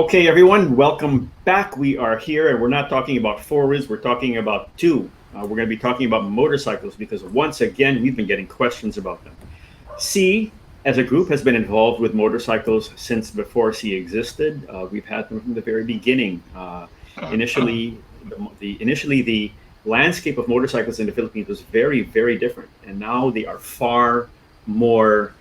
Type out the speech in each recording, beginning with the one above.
Okay, everyone, welcome back. We are here, and we're not talking about four wheels, we're talking about two. We're going to be talking about motorcycles because once again, we've been getting questions about them. C, as a group, has been involved with motorcycles since before C existed. We've had them from the very beginning. Initially, the landscape of motorcycles in the Philippines was very, very different, and now they are far more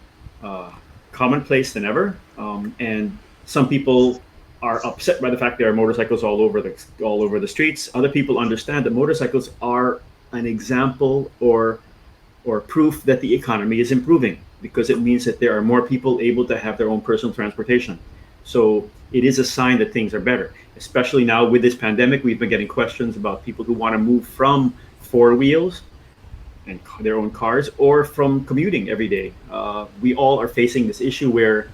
uh, commonplace than ever. And some people are upset by the fact there are motorcycles all over the streets. Other people understand that motorcycles are an example or proof that the economy is improving because it means that there are more people able to have their own personal transportation. So it is a sign that things are better. Especially now with this pandemic, we've been getting questions about people who want to move from four wheels and their own cars or from commuting every day. We all are facing this issue where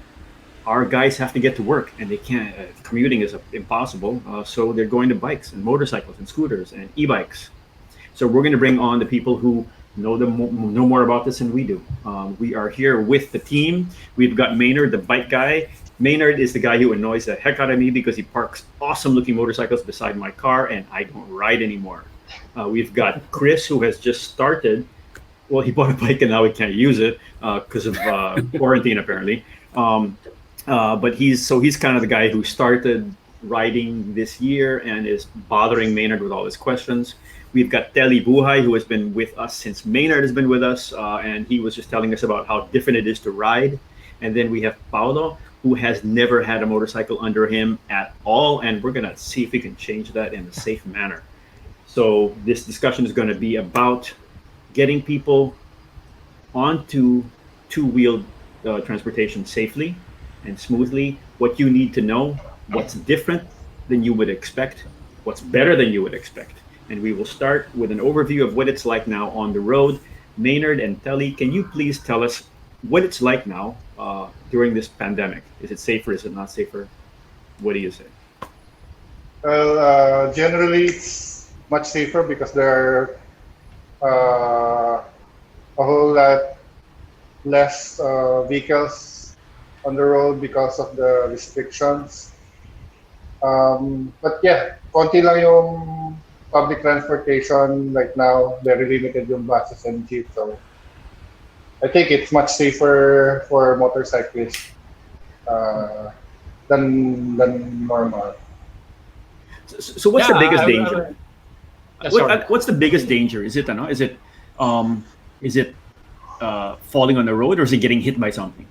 our guys have to get to work and they can't. Commuting is impossible, so they're going to bikes and motorcycles and scooters and e-bikes. So we're going to bring on the people who know more about this than we do. We are here with the team. We've got Maynard, the bike guy. Maynard is the guy who annoys the heck out of me because he parks awesome-looking motorcycles beside my car, and I don't ride anymore. We've got Chris, who has just started. Well, he bought a bike and now he can't use it because of quarantine, apparently. But he's kind of the guy who started riding this year and is bothering Maynard with all his questions. We've got Telly Buhay, who has been with us since Maynard has been with us, and he was just telling us about how different it is to ride. And then we have Paolo, who has never had a motorcycle under him at all, and we're gonna see if we can change that in a safe manner. So this discussion is going to be about getting people onto two-wheeled transportation safely and smoothly, what you need to know, what's different than you would expect, what's better than you would expect. And we will start with an overview of what it's like now on the road. Maynard and Telly, can you please tell us what it's like now during this pandemic? Is it safer? Is it not safer? What do you say? Well, generally it's much safer because there are a whole lot less vehicles on the road because of the restrictions. But yeah, konti lang yung public transportation. Like now, very limited yung buses and jeeps. So I think it's much safer for motorcyclists uh, than normal. So what's the Yeah, biggest danger? sorry. What's the biggest danger? Is it um is it falling on the road or is it getting hit by something?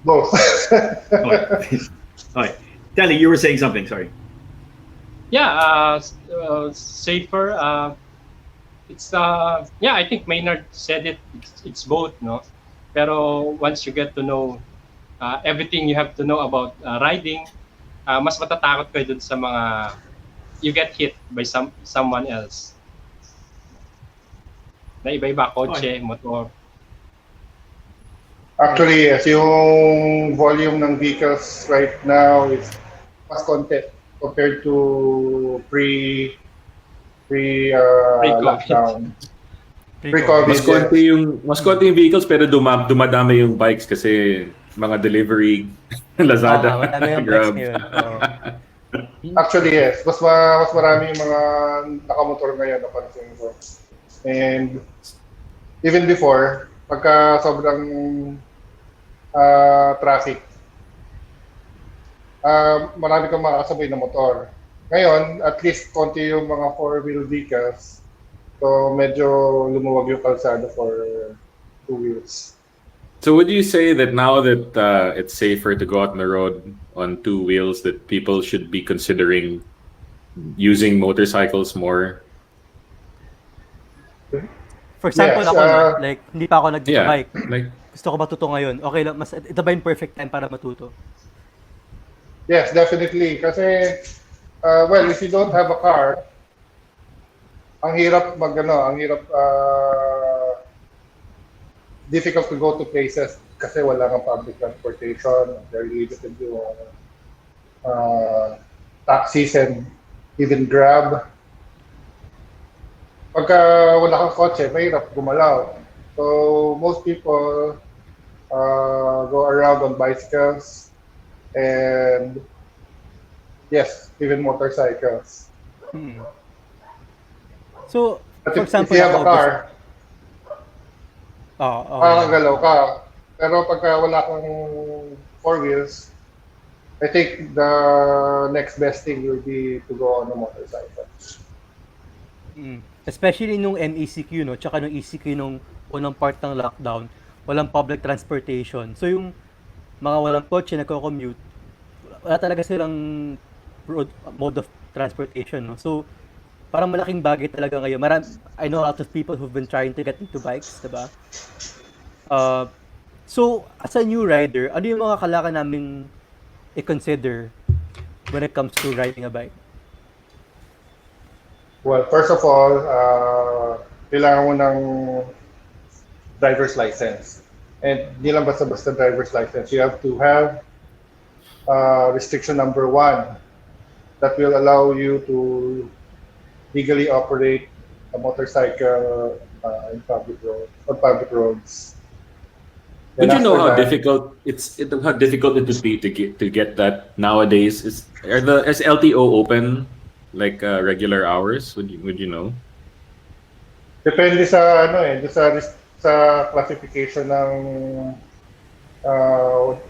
Both. All right. All right. Telly, you were saying something. Sorry. Yeah, safer. It's yeah. I think Maynard said it. It's both, no. Pero once you get to know everything you have to know about riding, mas matatakot kayo dun sa mga you get hit by someone else. Na iba-iba, kotse, motor. Actually, yes, yung volume ng vehicles right now is mas konti compared to Pre-COVID. lockdown. Pre-COVID. Pre-COVID, yes. Mas konti yung vehicles pero dumadami yung bikes kasi mga delivery, Lazada, madami yung Grab. bikes ngayon. Actually, yes. Mas marami yung mga nakamotor ngayon napansin ko. And even before, pagka sobrang traffic, marami kang makakasabay na motor. Ngayon, at least konti yung mga four-wheel vehicles. So, medyo lumuwag yung kalsada for two wheels. So would you say that now that it's safer to go out on the road on two wheels, that people should be considering using motorcycles more? For example, Yes, ako, like, hindi pa ako nag-bike. Like Gusto ko matuto ngayon. Okay lang, ito ba yung perfect time para matuto? Yes, definitely. Kasi, well, if you don't have a car, ang hirap difficult to go to places kasi wala kang public transportation, very limited yung taxis and even Grab. Pagka wala kang kotse, mahirap gumalaw. So most people go around on bicycles and yes, even motorcycles. Hmm. So, But for if example, you have a ako, car, okay. makakagalaw ka. Pero pagka wala kang four wheels, I think the next best thing will be to go on a motorcycle. Especially nung MECQ, no? Tsaka nung ECQ nung unang part ng lockdown, walang public transportation. So yung mga walang kotse, nagko-commute, wala talaga silang mode of transportation, no? So, parang malaking bagay talaga ngayon. I know a lot of people who've been trying to get into bikes, diba? So, as a new rider, ano yung mga kailangan namin i-consider when it comes to riding a bike? Well, first of all, kailangan mo ng driver's license. And hindi lang basta-basta driver's license. You have to have restriction number 1 that will allow you to legally operate a motorcycle on public roads. Would you Then know after how that- difficult how difficult it would be to get that nowadays? Is LTO open like regular hours? Would you know? Depende sa sa classification ng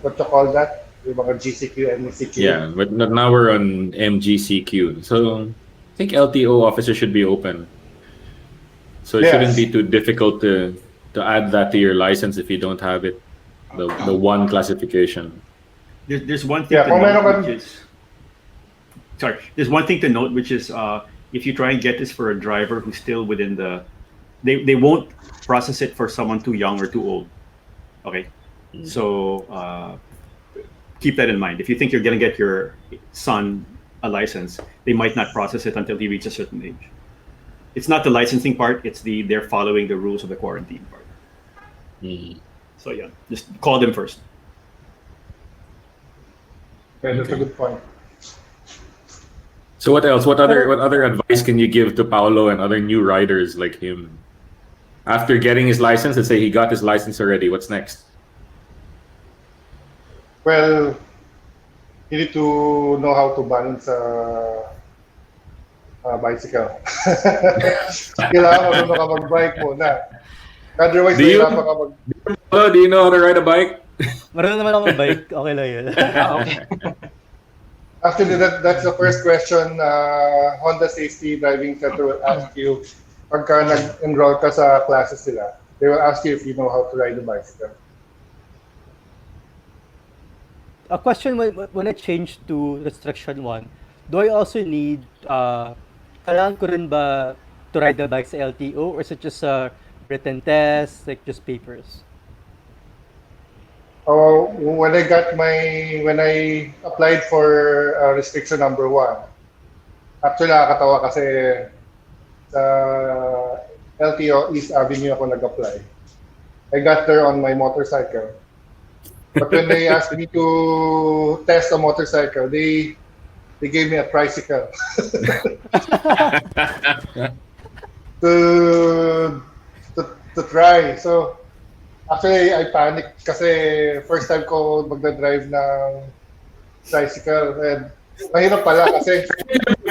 what you call that? Yung mga GCQ, MECQ. Yeah, but now we're on MGCQ, so I think LTO officers should be open. So it Yes. shouldn't be too difficult to add that to your license if you don't have it, the one classification. There's one thing Yeah, to kung meron note, ka- which is sorry. There's one thing to note, which is if you try and get this for a driver who's still within the, they won't process it for someone too young or too old. Okay, so keep that in mind. If you think you're gonna get your son a license, they might not process it until he reaches a certain age. It's not the licensing part; it's they're following the rules of the quarantine part. So yeah, just call them first. Yeah, that's a good point. So what else? What other advice can you give to Paolo and other new riders like him? After getting his license, let's say he got his license already. What's next? Well, you need to know how to balance a bicycle. Kailangan marunong ka mag-bike muna. Otherwise, Do you- mahirapan ka mag... Oh, do you know how to ride a bike? Marunong naman ako mag-bike, okay lang yun. Okay. Actually, that's the first question Honda Safety Driving Center will ask you pagka nag-enroll ka sa classes nila. They will ask you if you know how to ride a bicycle. A question when I changed to restriction 1, do I also need, kailangan ko rin ba to ride the bike sa LTO or is it just a written test, like just papers? When I applied for restriction number 1, actually nakakatawa kasi sa LTO East Avenue ako nag-apply. I got there on my motorcycle. But when they asked me to test a motorcycle, they gave me a tricycle to try. So actually I panicked kasi first time ko magdadrive ng tricycle and mahirap pala kasi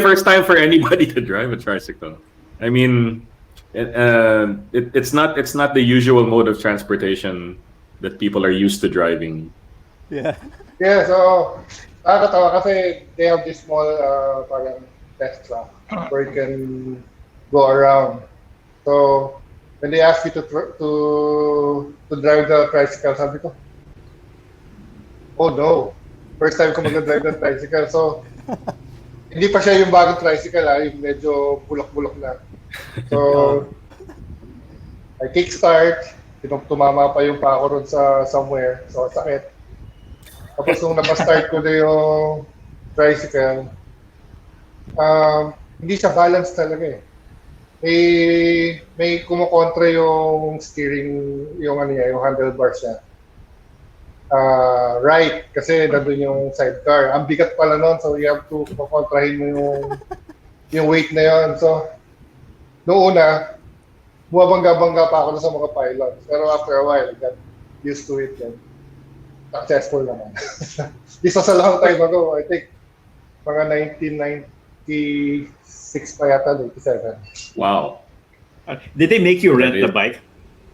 First time for anybody to drive a tricycle. I mean, it's not the usual mode of transportation that people are used to driving. Yeah. yeah, so nakakatawa kasi they have this small parang test track where you can go around. So when they ask you to drive the tricycle, sabi ko, oh no, first time ko mag-drive ng tricycle. So hindi pa siya yung bagong tricycle, yung medyo bulok-bulok na. So I kickstart, tumama pa yung pa ako ron sa somewhere, so sakit. Tapos nung napastart ko na yung tricycle, hindi siya balance talaga eh. May kumukontra yung steering, yung yung handlebars niya. Right, kasi nandun yung sidecar. Ang bigat pala nun, so you have to kumontrahin mo yung weight na yun. So, noong una, bumabangga-bangga pa ako sa mga pilots. Pero after a while, I got used to it then. successful naman. This was a long time ago. I think mga 1996 pa yata, 97. Wow. Did they make you rent That is- the bike?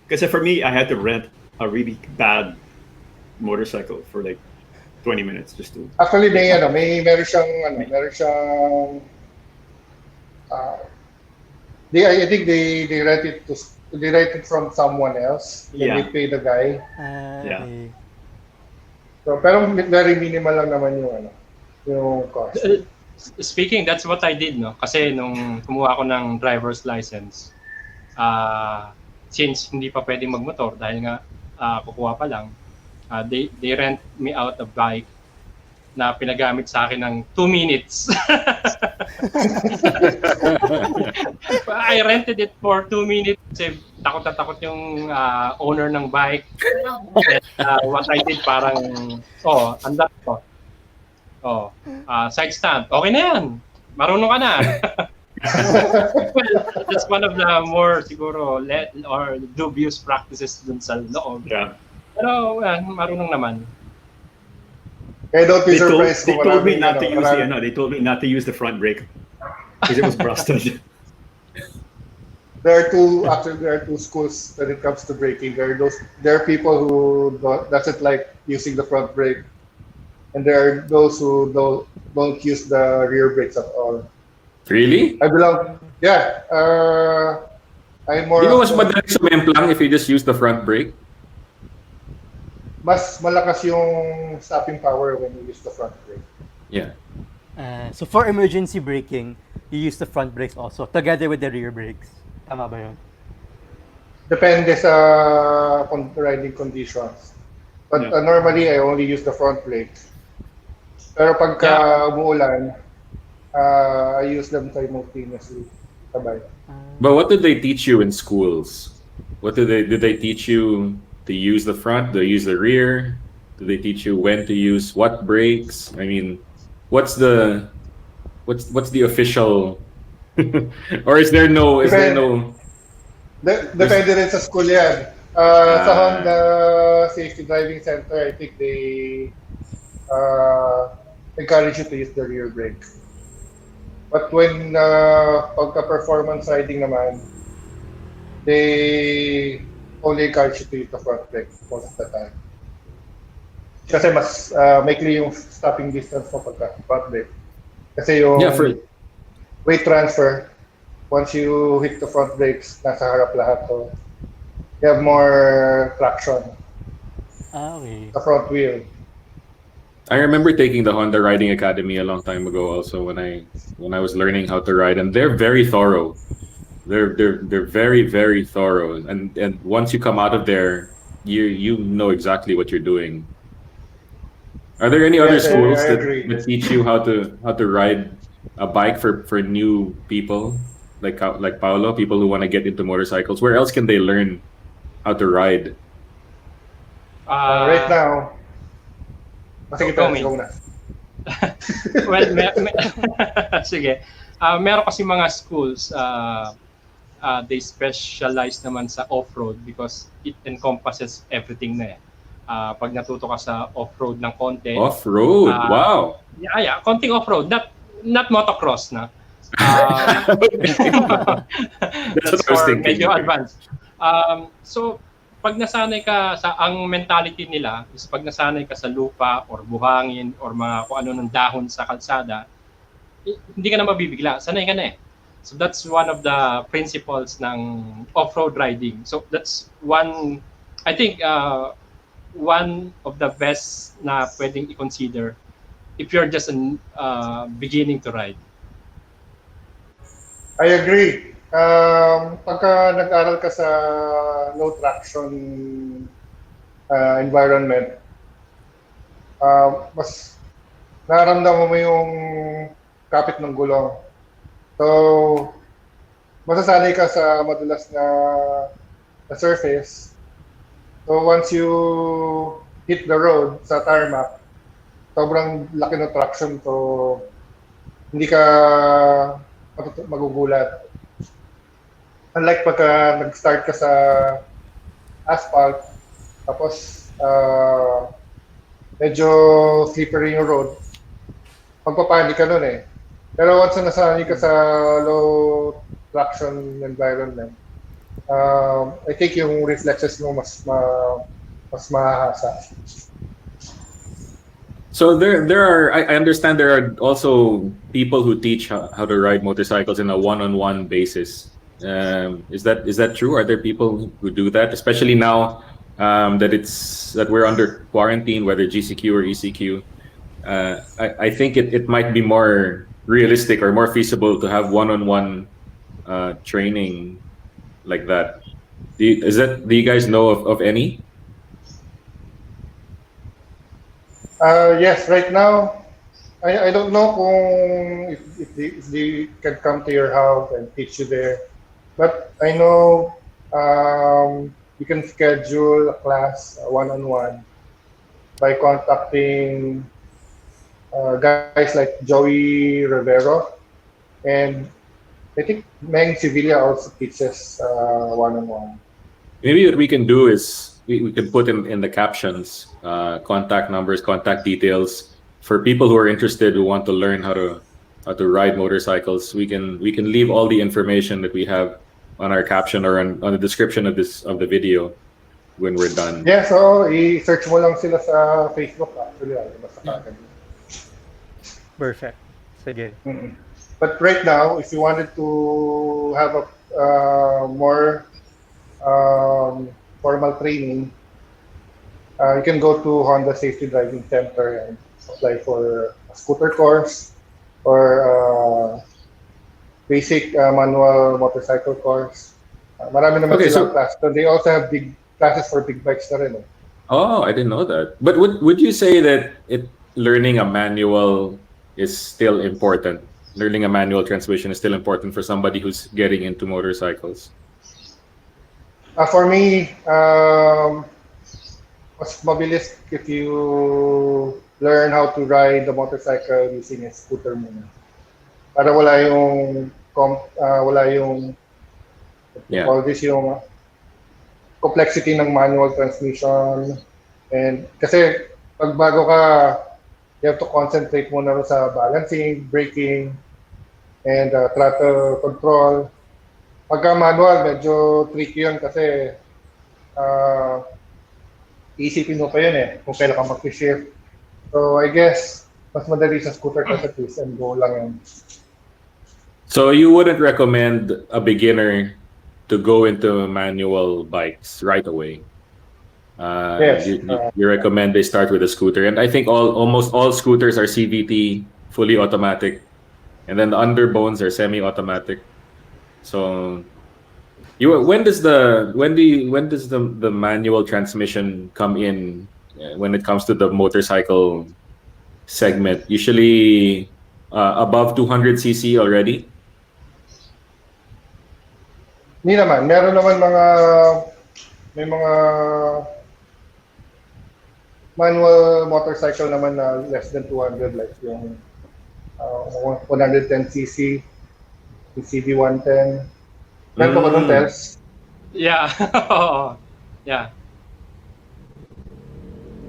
Because for me, I had to rent a really bad motorcycle for like 20 minutes just to. Actually, meron siyang I think they rent it from someone else. Then Yeah. they pay the guy. Yeah. Okay. So, pero very minimal lang naman yung cost. Speaking, that's what I did, no? Kasi nung kumuha ako ng driver's license, since hindi pa pwedeng magmotor dahil nga kukuha pa lang, they rent me out a bike na pinagamit sa akin ng 2 minutes. I rented it for 2 minutes kasi takot na takot yung owner ng bike. And, what I did parang, andat ko. Side stand. Okay na yan. Marunong ka na. Well, that's one of the more siguro or dubious practices dun sa loob. Yeah. Pero marunong naman. Kaya don't be They told, surprised they kung told me maraming, not to use maraming- they told me not to use the front brake because it was busted. There are two schools when it comes to braking. There are people who doesn't like using the front brake, and there are those who don't use the rear brakes at all. Really? I belong. Yeah. I'm more. Di ba mas of- madali sumemplang if you just use the front brake? mas malakas yung stopping power when you use the front brake. Yeah. So for emergency braking, you use the front brakes also together with the rear brakes. Tama ba yun? Depende sa riding conditions. But Yeah. normally, I only use the front brake. Pero pagka umuulan, I use them simultaneously. Sabay. But what did they teach you in schools? Did they teach you to use the front? Do they use the rear? Do they teach you when to use what brakes? I mean, what's the official or is there no Depende rin sa school yan. Sa Honda Safety Driving Center, I think they encourage you to use the rear brake. But when pagka-performance riding naman, they only encourage you to use the front brake most of the time. Kasi mas maikli yung stopping distance mo pagka front brake. Kasi yung weight transfer, once you hit the front brakes, nasa harap lahat. So, you have more traction Okay. sa front wheel. I remember taking the Honda Riding Academy a long time ago also when I was learning how to ride, and they're very thorough. They're very, very thorough, and once you come out of there, you know exactly what you're doing. Are there any other Yes, schools I that agree. teach you how to ride a bike for new people like Paolo, people who want to get into motorcycles? Where else can they learn how to ride? Right now, sige, Tommy. go na. Well, sige. Meron kasi mga schools, they specialize naman sa off-road because it encompasses everything na eh. Pag natuto ka sa off-road ng konti. Off-road, wow. Yeah, konting off-road, not motocross na. That's what I was for thinking. medyo advanced. So, pag nasanay ka ang mentality nila is pag nasanay ka sa lupa or buhangin or mga kung ano ng dahon sa kalsada, hindi ka na mabibigla. Sanay ka na eh. So that's one of the principles ng off-road riding. So that's one, I think, one of the best na pwedeng i-consider if you're just beginning to ride. I agree. Pagka nag-aral ka sa low traction environment, mas nararamdaman mo yung kapit ng gulong. So, masasanay ka sa madulas na surface. So, once you hit the road sa tarmac, sobrang laki ng traction. So, hindi ka magugulat. Unlike pagka nag-start ka sa asphalt, tapos medyo slippery yung road, magpapanik ka nun eh. Pero once na nasanay ka sa low traction environment, I think yung reflexes mo mas mahahasa. So there are I understand there are also people who teach how to ride motorcycles in a one-on-one basis. Is that true? Are there people who do that, especially now that we're under quarantine, whether GCQ or ECQ? I think it might be more realistic or more feasible to have one-on-one training like that. Do you guys know of any? Yes, right now, I don't know if they can come to your house and teach you there. But I know you can schedule a class one-on-one by contacting guys like Joey Rivero, and I think Meng Sevilla also teaches one-on-one. Maybe what we can do is we can put in the captions contact numbers, contact details for people who are interested, who want to learn how to ride motorcycles. We can leave all the information that we have on our caption or on the description of the video when we're done. Yeah, so i-search mo lang sila sa Facebook actually. Basta kagad. Perfect. Sige. Mm-mm. But right now, if you wanted to have a more formal training, you can go to Honda Safety Driving Center and apply for a scooter course or basic manual motorcycle course. Marami naman Okay, silang so- class. So they also have big classes for big bikes na rin. Eh. Oh, I didn't know that. But would you say that learning a manual is still important? Learning a manual transmission is still important for somebody who's getting into motorcycles? For me, mas mabilis if you learn how to ride the motorcycle using a scooter muna. Para wala yung Yeah. all this yung complexity ng manual transmission, and kasi pag bago ka, you have to concentrate muna sa balancing, braking, and throttle control. Pagka manual, medyo tricky yun kasi isipin mo pa yun eh, kung kailan ka mag-shift. So I guess, mas madali sa scooter kasi twist and go lang yun. So you wouldn't recommend a beginner to go into manual bikes right away? Yes. You recommend they start with a scooter, and I think almost all scooters are CVT, fully automatic, and then the underbones are semi-automatic. So, when does the manual transmission come in when it comes to the motorcycle segment? Usually above 200 cc already. Hindi naman, meron naman may mga manual motorcycle naman na less than 200, like yung 110cc, yung CD110. Meron pa ba nung Tels? Yeah. Yeah.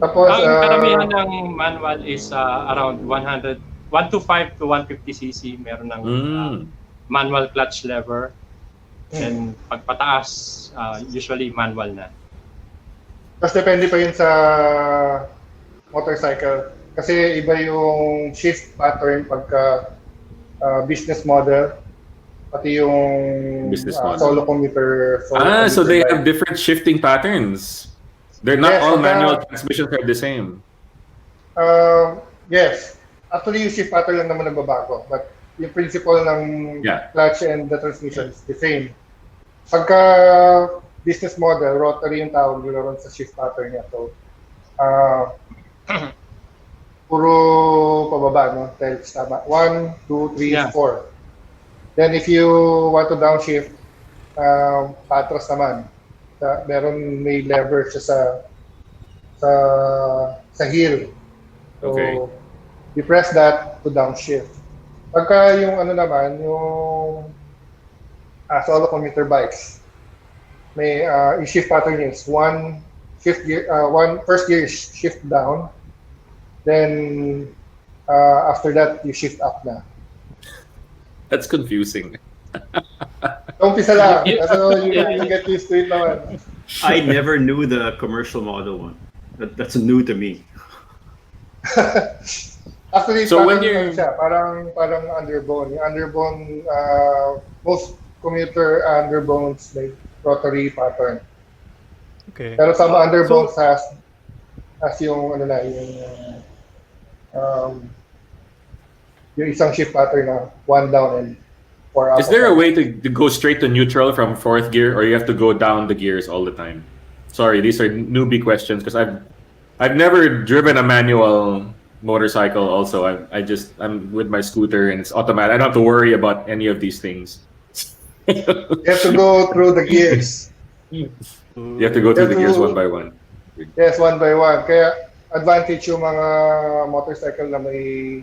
Tapos, Ang karamihan ng manual is around 125 to 150cc. Meron ng manual clutch lever. And pagpataas, usually manual na. tapos depende pa yun sa motorcycle. Kasi iba yung shift pattern pagka business model, pati yung Business model. solo commuter. So they bike. have different shifting patterns. They're not Yes, all pagka- manual transmissions are the same. Yes. Actually, yung shift pattern lang naman nagbabago. But yung principle ng Yeah. clutch and the transmission is the same. Pagka business model, rotary yung tawag nila ron sa shift pattern niya. So, puro pababa, no? Tells, tama. 1, 2, 3, Yeah. 4. Then if you want to downshift, patras naman. May lever siya sa heel. So, Okay. you press that to downshift. Pagka yung ano naman, yung solo commuter bikes, may yung shift pattern is first gear is shift down, Then, after that, you shift up na. That's confusing. Umpisa lang. Yeah. Ano, you get used to it naman. I never knew the commercial model one. That's new to me. Actually, So when parang, you're- ano siya, parang underbone. Yung underbone, most commuter underbones may rotary pattern. Okay. Pero some underbones has yung ano na, yung isang shift pattern na 1 down and 4 up. Is there a way to go straight to neutral from fourth gear, or you have to go down the gears all the time? Sorry, these are newbie questions because I've never driven a manual motorcycle. Also, I'm with my scooter and it's automatic. I don't have to worry about any of these things. You have to go through the gears. You have to go through the gears one by one. Yes, 1 by 1. Kaya advantage yung mga motorcycle na may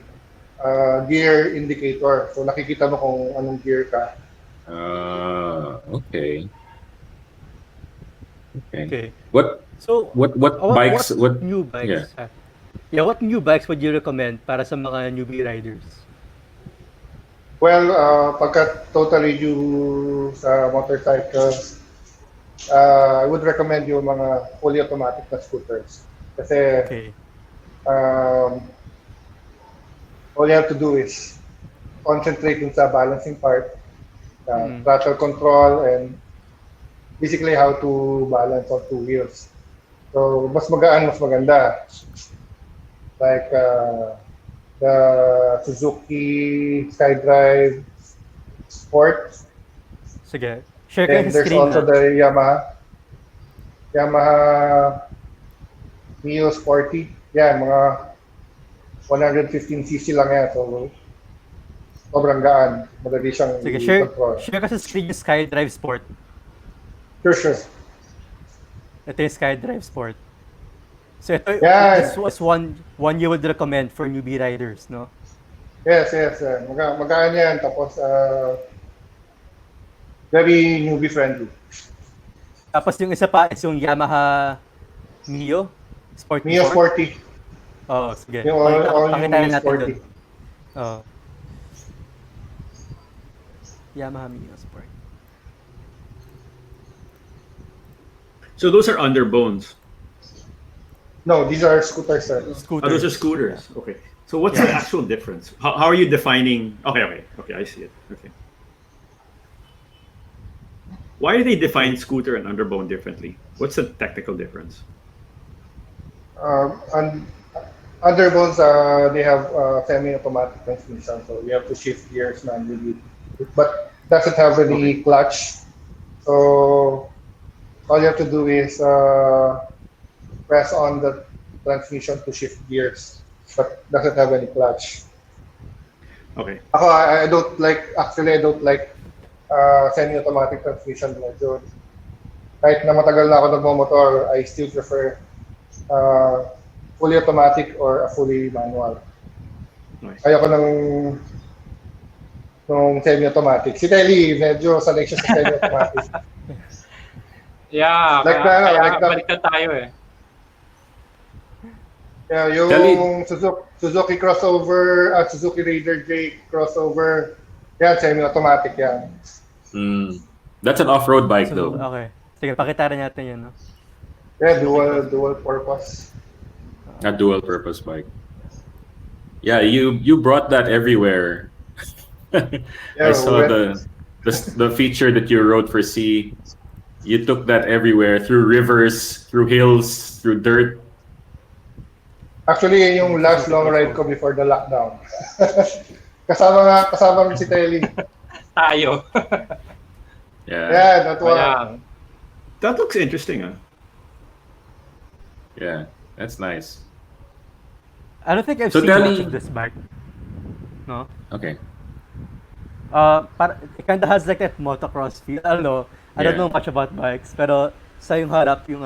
gear indicator. So nakikita mo kung anong gear ka. Okay. Okay. What So, bikes? what new bikes? Yeah. What new bikes would you recommend para sa mga newbie riders? Well, pagka totally new sa motorcycle, I would recommend yung mga fully automatic na scooters. Kasi Okay. all you have to do is concentrate dun sa balancing part, Mm. throttle control, and basically how to balance on 2 wheels. So, mas magaan, mas maganda. Like the Suzuki SkyDrive Sport. Sige. Share kayo And sa there's screen also na. the Yamaha Mio Sporty. Yan, mga 115cc lang yan. So, sobrang gaan. Madali siyang Sige, control. share ka sa screen yung SkyDrive Sport. Sure. Ito yung SkyDrive Sport. So ito, Yeah. this was one you would recommend for newbie riders, no? Yes. Magaan yan. Tapos, very newbie friendly. Tapos yung isa pa is yung Yamaha Mio Sport. Mio Sporty. Oh, sige. Yung all Pakita Mio natin Sporty. doon. Oh. Yamaha Mio Sport. So those are underbones. No, these are scooters, sir. Scooter. Oh, those are scooters. Okay. So what's the actual difference? How are you defining? Okay. I see it. Okay. Why do they define scooter and underbone differently? What's the technical difference? And underbones, they have semi-automatic transmission, so you have to shift gears manually. But doesn't have any clutch. So all you have to do is press on the transmission to shift gears, but doesn't have any clutch. Okay. Ako, I don't like semi-automatic transmission. Medyo, kahit na matagal na ako nagmamotor, I still prefer fully automatic or a fully manual. Nice. Ayoko nung semi-automatic. Si Telly, medyo sanay siya sa semi-automatic. Yeah, Like kaya, that, kaya like that. baliktad tayo eh. Yeah, yung Telly. Suzuki crossover, Suzuki Raider J crossover, yan, semi-automatic yan. That's an off-road bike, So, though. okay. Sige, pakita rin natin yun, no? Yeah, dual purpose. A dual-purpose bike. Yeah, you brought that everywhere. I Yeah, saw when- the feature that you wrote for C. You took that everywhere, through rivers, through hills, through dirt. Actually, yun yung last long ride ko before the lockdown. kasama rin si Telly. Tayo. Yeah, Yeah, that one. Kaya, That looks interesting, huh? yeah, that's nice. I don't think I've So seen tell much me- of this bike. No? Okay. It kind of has like that motocross feel. I don't know. I don't Yeah. know much about bikes, pero sa yung harap, yung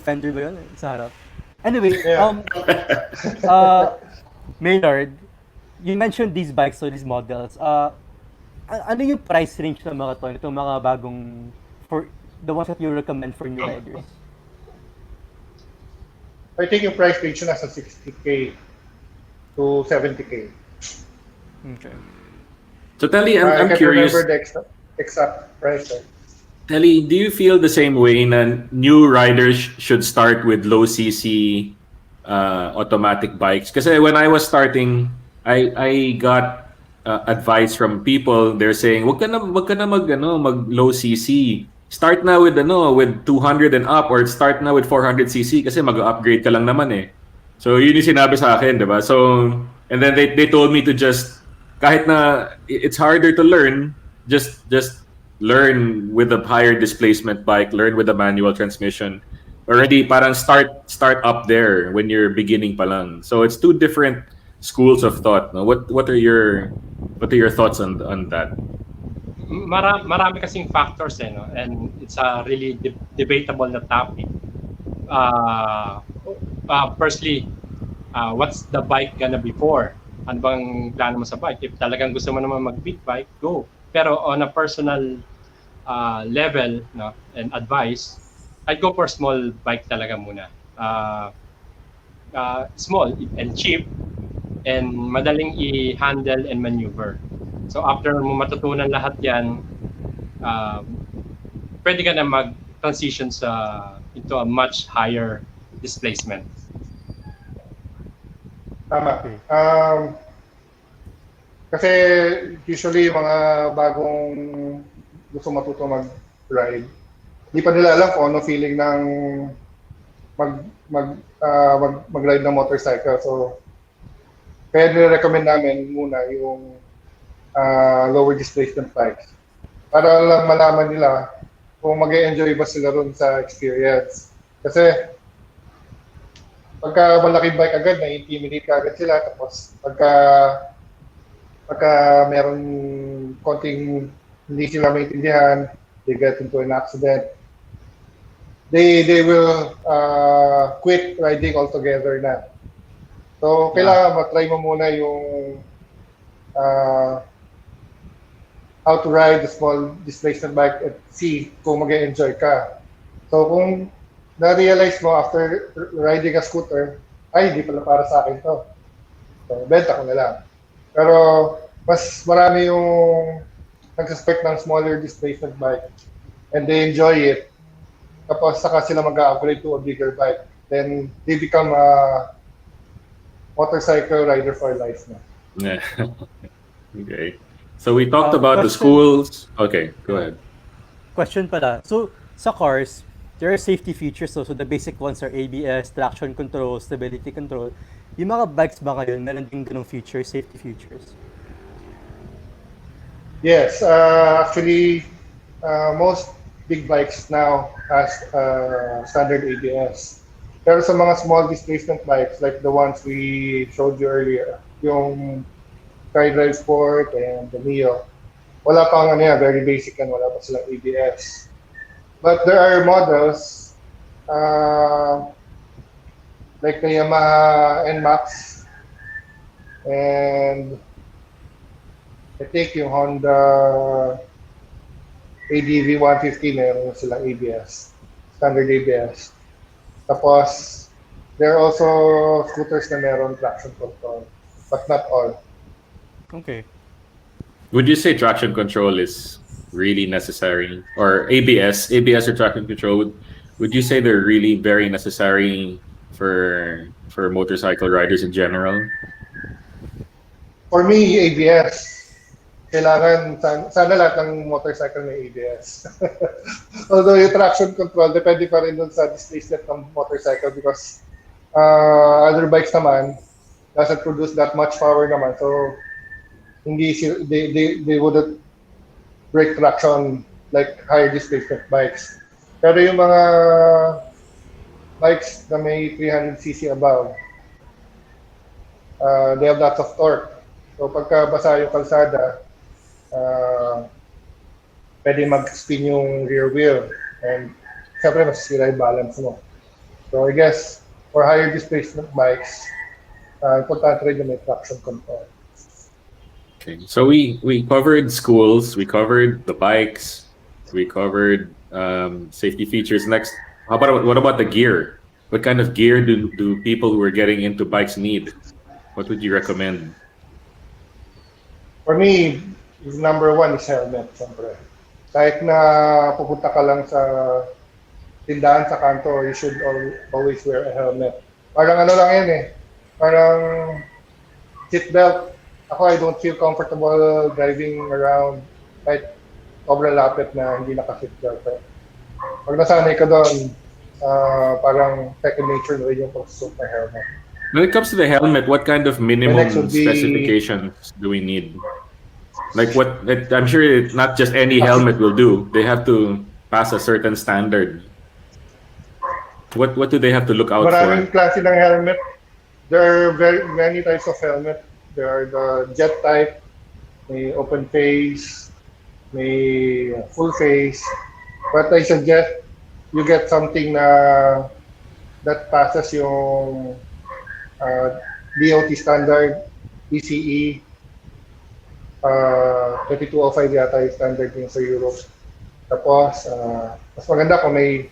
fender ba yun? Sa harap. Anyway, Yeah. Maynard, you mentioned these bikes or these models. Ano yung price range ng mga to? Itong mga bagong, for the ones that you recommend for new riders? I think yung price range nasa 60K to 70K. Okay. So Telly, I I'm can't curious. remember the exact price. Telly, do you feel the same way na new riders should start with low CC automatic bikes? Kasi when I was starting, I got advice from people. They're saying, wag ka na mag low CC. Start na with 200 and up, or start na with 400 cc kasi mag-upgrade ka lang naman eh. So yun yung sinabi sa akin, 'di ba? So and then they told me to just kahit na it's harder to learn, just learn with a higher displacement bike, learn with a manual transmission. Already parang start up there when you're beginning pa lang. So it's two different schools of thought. No? What are your thoughts on that? Marami kasing factors no? And it's a really debatable na topic. Firstly, what's the bike gonna be for? Ano bang plano mo sa bike? If talagang gusto mo naman mag-big bike, go. Pero on a personal level no, and advice, I'd go for small bike talaga muna. Small and cheap and madaling i-handle and maneuver. So after mo matutunan lahat yan, pwede ka na mag-transition into a much higher displacement. Tama. Okay. Kasi usually yung mga bagong gusto matuto mag-ride, hindi pa nila alam kung ano feeling ng mag-ride ng motorcycle. So, kaya nire-recommend namin muna yung lower displacement bikes para lang malaman nila kung mag-enjoy ba sila ron sa experience. Kasi pagka malaking bike agad, na-intimidate ka agad sila. Tapos pagka meron konting hindi sila maintindihan, they get into an accident, they will quit riding altogether na. So, kailangan matry mo muna yung how to ride a small displacement bike at see kung mag-enjoy ka. So, kung na-realize mo after riding a scooter, ay, hindi pala para sa akin to. So, benta ko na lang. Pero, mas marami yung nag-suspect ng smaller displacement bike and they enjoy it. Tapos, saka sila mag-upgrade to a bigger bike. Then, they become a motorcycle rider for life na. Yeah. Okay. So we talked about the question. schools. Okay, go ahead. Question pala. So, sa cars, there are safety features. So the basic ones are ABS, traction control, stability control. Yung mga bikes ba ngayon, meron din ganung features, safety features? Yes, actually, most big bikes now has standard ABS. Pero sa mga small displacement bikes, like the ones we showed you earlier, yung SkyDrive Sport and the Neo, wala pang very basic and wala pa silang ABS. But there are models like the Yamaha NMAX and I think yung Honda ADV 150 meron silang ABS, standard ABS. Tapos, there are also scooters na meron traction control, but not all. Okay. Would you say traction control is really necessary, or ABS or traction control? Would you say they're really very necessary for motorcycle riders in general? For me, ABS. Kailangan, sana lahat ng motorcycle may ABS. Although yung traction control, depende pa rin dun sa displacement ng motorcycle because other bikes naman doesn't produce that much power naman. So, they wouldn't break traction like higher displacement bikes. Pero yung mga bikes na may 300cc above, they have lots of torque. So pagka basa yung kalsada, pwede mag-spin yung rear wheel and syempre masisira yung balance mo. So I guess for higher displacement bikes, importante rin yung may traction control. Okay, so we covered schools, we covered the bikes, we covered safety features. Next, what about the gear? what kind of gear do people who are getting into bikes need? What would you recommend? For me, number one is helmet, siyempre. Kahit na pupunta ka lang sa tindahan sa kanto, you should always wear a helmet. Parang ano lang yan eh. Parang seatbelt. Ako, I don't feel comfortable driving around kahit sobrang lapit na hindi naka-seatbelt. Pag nasanay ka doon, parang second nature na rin yung pagsusuot ng helmet. When it comes to the helmet, what kind of minimum next would be- specifications do we need? Like I'm sure not just any helmet will do. They have to pass a certain standard. What do they have to look out Maraming for? klase ng helmet. There are very many types of helmet. There are the jet type, may open face, may full face. But I suggest you get something that passes yung DOT standard, ECE, 2205 yata yung standard yung sa Europe. Tapos, mas maganda kung may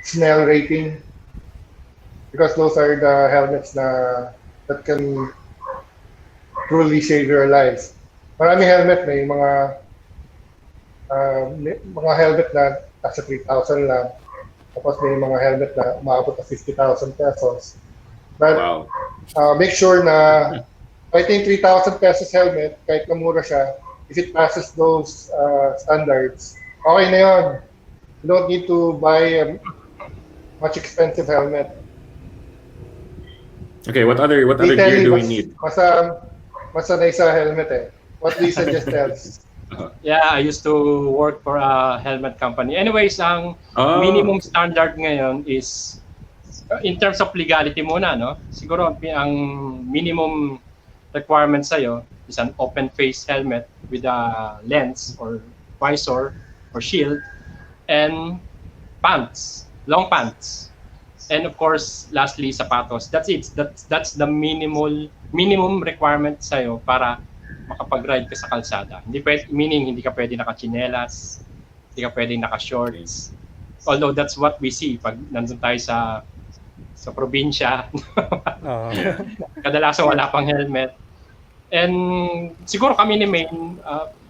Snell rating because those are the helmets that can truly save your life. Maraming helmet, may mga helmet na nasa 3,000 lang. Tapos may mga helmet na umaabot na 50,000 pesos. But Wow. make sure na kahit yung 3,000 pesos helmet, kahit na mura siya, if it passes those standards, okay na yun. You don't need to buy a much expensive helmet. Okay, what other They tell gear you do we mas- need? Mas sanay sa helmet eh. What do you suggest else? Yeah, I used to work for a helmet company. Anyways, ang Oh, minimum standard ngayon is in terms of legality muna, no? Siguro ang minimum requirement sa'yo is an open face helmet with a lens or visor or shield and pants, long pants. And of course, lastly, sapatos. That's it. That's the minimum requirement sa'yo para makapag-ride ka sa kalsada. Meaning hindi ka pwede naka-chinelas, hindi ka pwede naka-shorts. Although that's what we see pag nandun tayo sa probinsya. Oo. Kadalasan wala pang helmet. And siguro kami ni Maine,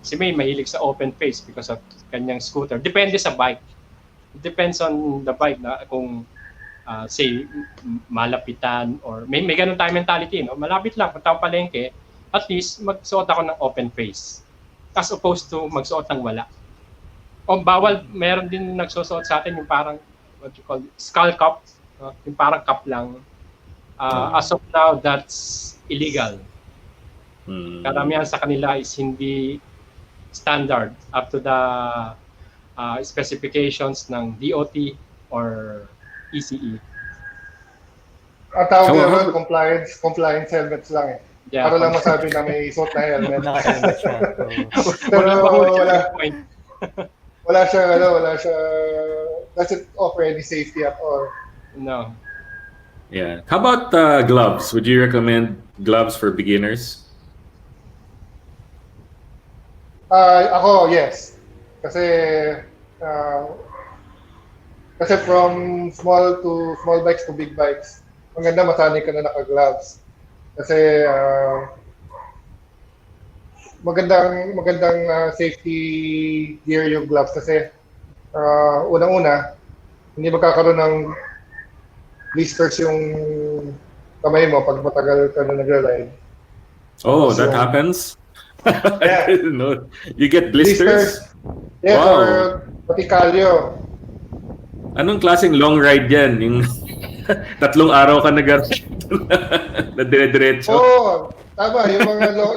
si Maine mahilig sa open face because of kanyang scooter. Depende sa bike. It depends on the bike na kung say malapitan or may ganun tayo mentality, no? Malapit lang, punta ako palengke, at least magsuot ako ng open face as opposed to magsuot ng wala. O bawal, meron din nagsusuot sa atin yung parang what you call skull cap, yung parang cap lang. As of now, that's illegal. Karamihan sa kanila is hindi standard up to the specifications ng DOT or ECE. Ang tawag So, nila compliance helmets lang eh. Yeah. Para lang masabi na may suot na helmet. Naka-helmet siya. So, Pero wala point. wala siya, doesn't offer any safety at all. No. Yeah. How about gloves? Would you recommend gloves for beginners? Ako, yes. Kasi from small bikes to big bikes, maganda masanay ka na naka-gloves. Kasi magandang safety gear yung gloves kasi unang-una, hindi magkakaroon ng blisters yung kamay mo pag matagal ka na nag-ride. Oh, So- that happens? Yeah. I didn't know. You get blisters? Yes, Wow. or pati kalyo. Anong klaseng long ride yan? Yung tatlong araw ka nag-ride na dire-diretso? Oo, tama. Yung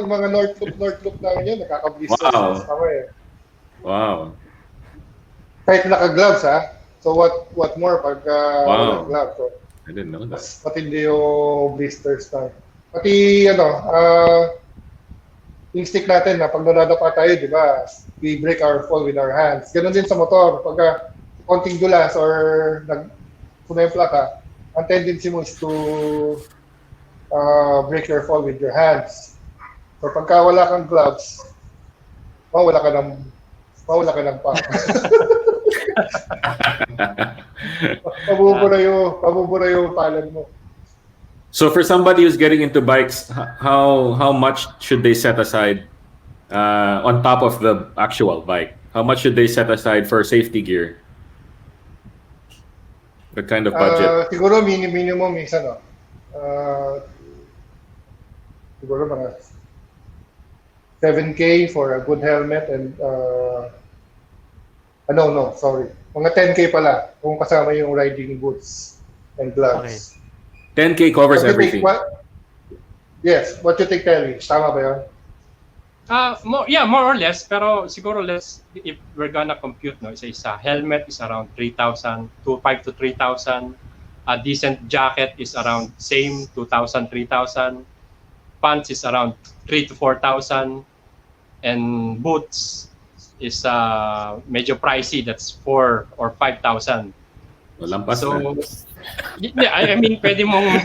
mga North Loop lang yun, nakaka-blisters Wow. sa kamay. Wow. Kahit naka-gloves ha. So what more pag Wow. walang gloves. So, I didn't know that. mas matindi yung blisters na. Pati yung stick natin na pag nadadapa tayo, di ba, we break our fall with our hands. Ganun din sa motor. Pagka konting dulas or nag-sumempla ka, ang tendency mo is to break your fall with your hands. So pagka wala kang gloves, mawala ka ng pa. Pabubura yung palad mo. So for somebody who's getting into bikes, how much should they set aside on top of the actual bike? How much should they set aside for safety gear? What kind of budget? Siguro minimum is ano. Siguro mga 7K for a good helmet and no, sorry. Mga 10K pala kung kasama yung riding boots and gloves. 10K covers What you think, everything. Yes, what you think, Terry? Tama ba yun? More or less, pero siguro less if we're gonna compute, no, isa helmet is around 3,000, 2,500 to 3,000. A decent jacket is around same 2,000, 3,000. Pants is around 3,000 to 4,000, and boots is medyo pricey. That's 4,000 or 5,000. Lampas So, na. yeah, I mean, pwede mong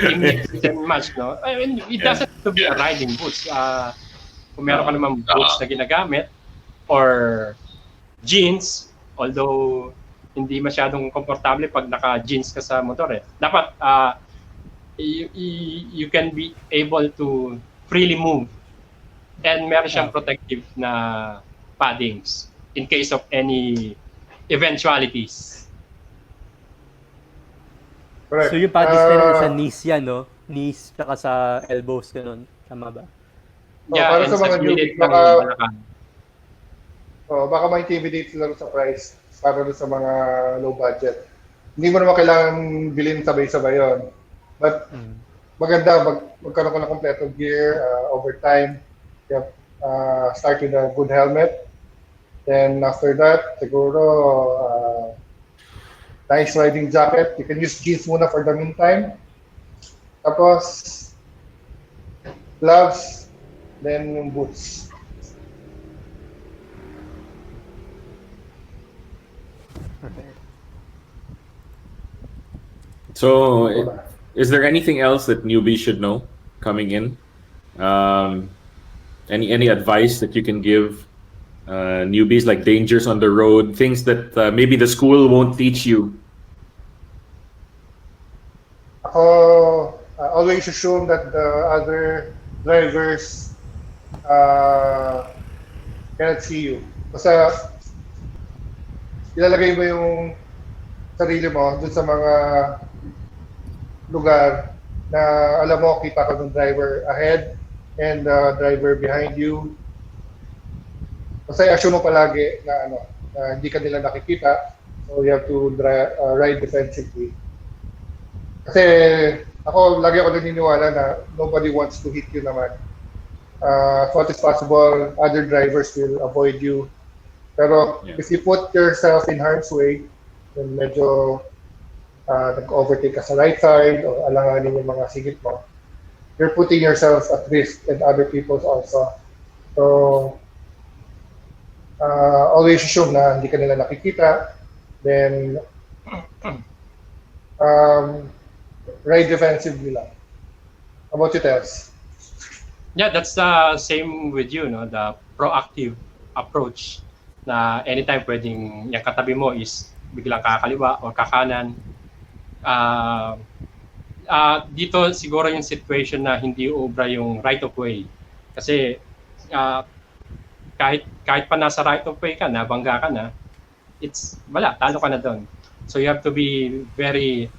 i-mix and match, no? I mean, it doesn't have to be a riding boots. Kung meron ka naman boots na ginagamit or jeans, although hindi masyadong komportable pag naka-jeans ka sa motor eh. Dapat you can be able to freely move and meron siyang protective na paddings in case of any eventualities. Correct. So yung paddings nila sa knees yan, no? Knees, tsaka sa elbows, ganun. Tama ba? Para sa mga gilid newbie, ng balakang. baka ma-intimidate sila sa price para sa mga low budget. Hindi mo naman kailangan bilhin sabay-sabay yun. But maganda, magkaroon ko ng kompleto gear over time. Yep. Start with a good helmet. Then after that, siguro nice riding jacket. You can use jeans muna for the meantime. Tapos gloves, then yung boots. So, is there anything else that newbies should know coming in? Any advice that you can give newbies, like dangers on the road, things that maybe the school won't teach you? Ako, always assume that the other drivers cannot see you. Kasi ilalagay mo yung sarili mo dun sa mga lugar na alam mo, kita ka ng driver ahead and driver behind you. Kasi assume mo palagi na hindi ka nila nakikita. So you have to ride defensively. Kasi ako, lagi ako naniniwala na nobody wants to hit you naman. As much as possible, other drivers will avoid you. Pero if you put yourself in harm's way, then medyo nag-overtake ka sa right side o alanganin yung mga sigit mo, you're putting yourself at risk and other people also. So, always assume na hindi ka nila nakikita. Then, ride defensively lang. How about you, Tels? Yeah, that's the same with you, no? The proactive approach na anytime pwedeng yung katabi mo is biglang kakaliwa o kakanan. Dito siguro yung situation na hindi obra yung right of way. Kasi kahit pa nasa right of way ka, nabangga ka na, talo ka na doon. So you have to be very,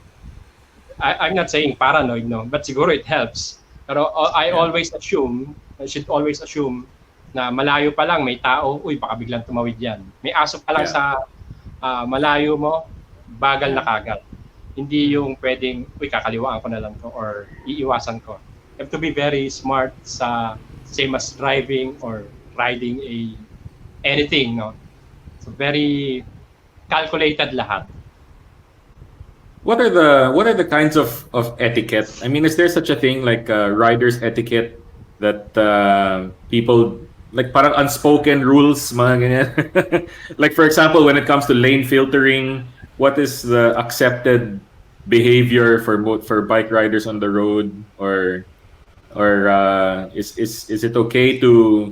I'm not saying paranoid, no, but siguro it helps. Pero I should always assume na malayo pa lang may tao, baka biglang tumawid yan. May aso pa lang sa malayo mo, bagal na kagad. Hindi yung pwedeng, kakaliwaan ko na lang to or iiwasan ko. You have to be very smart sa same as driving or riding anything, no? So very calculated lahat. What are the kinds of etiquette? I mean, is there such a thing like rider's etiquette that people, like parang unspoken rules, mga ganyan? Like for example, when it comes to lane filtering, what is the accepted behavior for bike riders on the road, or is it okay to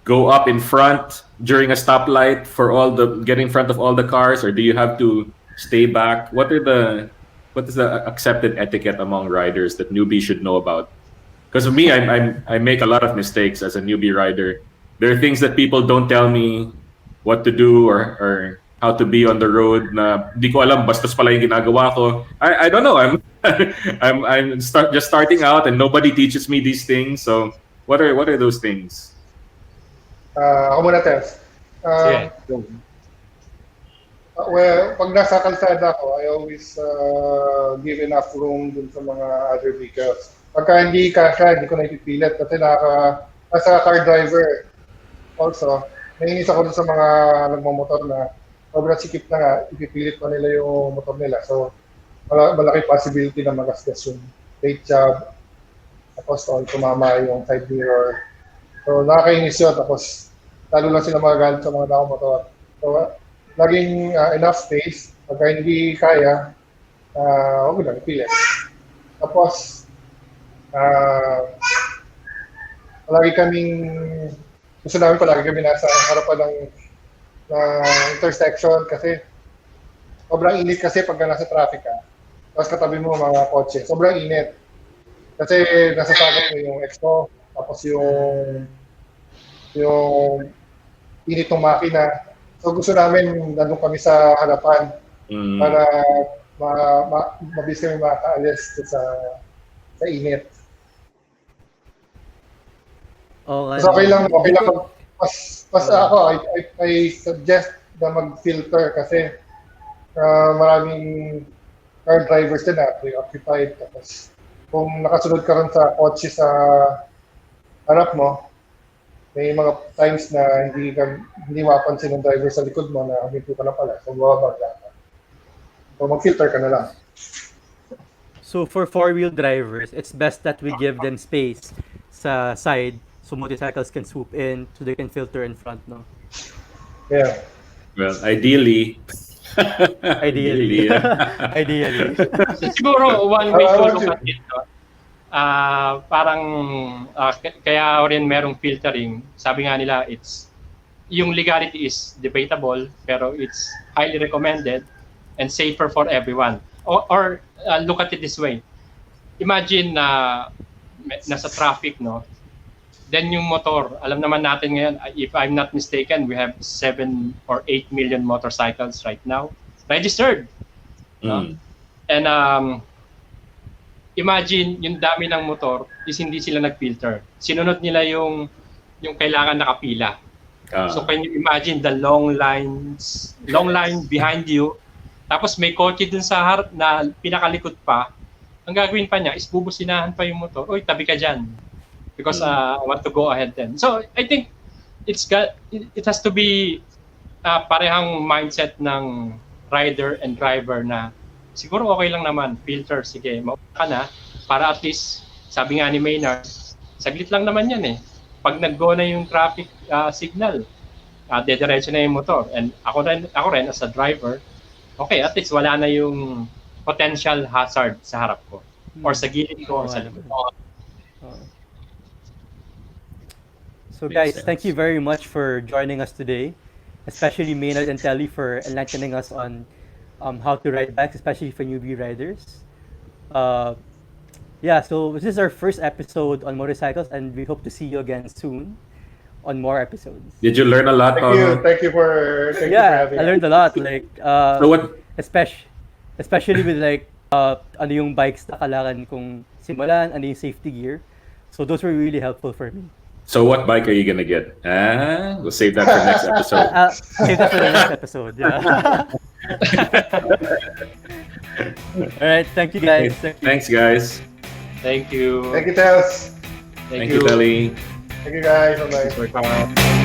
go up in front during a stoplight for all the get in front of all the cars, or do you have to stay back? What is the accepted etiquette among riders that newbies should know about? Because for me, I make a lot of mistakes as a newbie rider. There are things that people don't tell me what to do or how to be on the road na di ko alam, bastos pala yung ginagawa ko. I don't know. Just starting out and nobody teaches me these things. So what are those things? Ako muna, Tess. Sige. Well, pag nasa kalsada ko, I always give enough room dun sa mga other vehicles. Pagka hindi kasya, hindi ko na ipipilit kasi nasa car driver also. Naiinis ako dun sa mga nagmamotor na sobrang sikip na nga, ipipilit pa nila yung motor nila. So, malaki possibility na magasgas yung brake job. Tapos, tumama yung side mirror. So, nakakainis yun. Tapos, lalo lang sila magagalit sa mga nakamotor. So, laging enough space. Pagka hindi kaya, huwag lang, ipilit. Tapos, gusto namin palagi kami nasa harapan ng intersection kasi sobrang init kasi pagka nasa traffic ka. Tapos katabi mo mga kotse. Sobrang init. Kasi nasasagap mo yung exhaust, tapos yung init ng makina. So gusto namin nandun kami sa harapan para mabilis kami makaalis sa init. Okay. So okay lang. Mas ako, I suggest na mag-filter kasi maraming car drivers din na preoccupied. Tapos kung nakasunod ka rin sa kotse sa harap mo, may mga times na hindi mapansin ng driver sa likod mo na huminto ka na pala. So bababa ka. So mag-filter ka na lang. So for four-wheel drivers, it's best that we give them space sa side so motorcycles can swoop in so they can filter in front, no? Yeah. Well, ideally. Ideally. Ideally. So, siguro, one way to What look at it, no? Parang, kaya rin merong filtering. Sabi nga nila, yung legality is debatable, pero it's highly recommended and safer for everyone. Or look at it this way. Imagine na nasa traffic, no? Then yung motor, alam naman natin ngayon, if I'm not mistaken, we have 7 or 8 million motorcycles right now registered. No? And imagine yung dami ng motor is hindi sila nag-filter. Sinunod nila yung kailangan nakapila. So can you imagine the long line behind you, tapos may kotse dun sa harap na pinakalikod pa, ang gagawin pa niya is bubusinahan pa yung motor. Oy, tabi ka dyan. Because I want to go ahead then. So I think it has to be parehang mindset ng rider and driver na siguro okay lang naman, filter, sige, mauna ka na para at least, sabi nga ni Maynard, saglit lang naman yan eh. Pag nag-go na yung traffic signal, dediretso na yung motor. And ako rin as a driver, okay, at least wala na yung potential hazard sa harap ko or sa gilid ko or sa likod. So guys, thank you very much for joining us today, especially Maynard and Telly for enlightening us on how to ride bikes, especially for newbie riders. Yeah, so this is our first episode on motorcycles, and we hope to see you again soon on more episodes. Did you learn a lot? Thank you for having I learned a lot, like So what? especially with like ano yung bikes na kailangan kong simulan, ano yung safety gear. So those were really helpful for me. So what bike are you gonna get? We'll save that for next episode. Save that for the next episode. Yeah. All right. Thank you, guys. Thanks, guys. Thank you. Thank you, Tels. Thank you, Telly. Thank you, guys. Bye-bye. Welcome.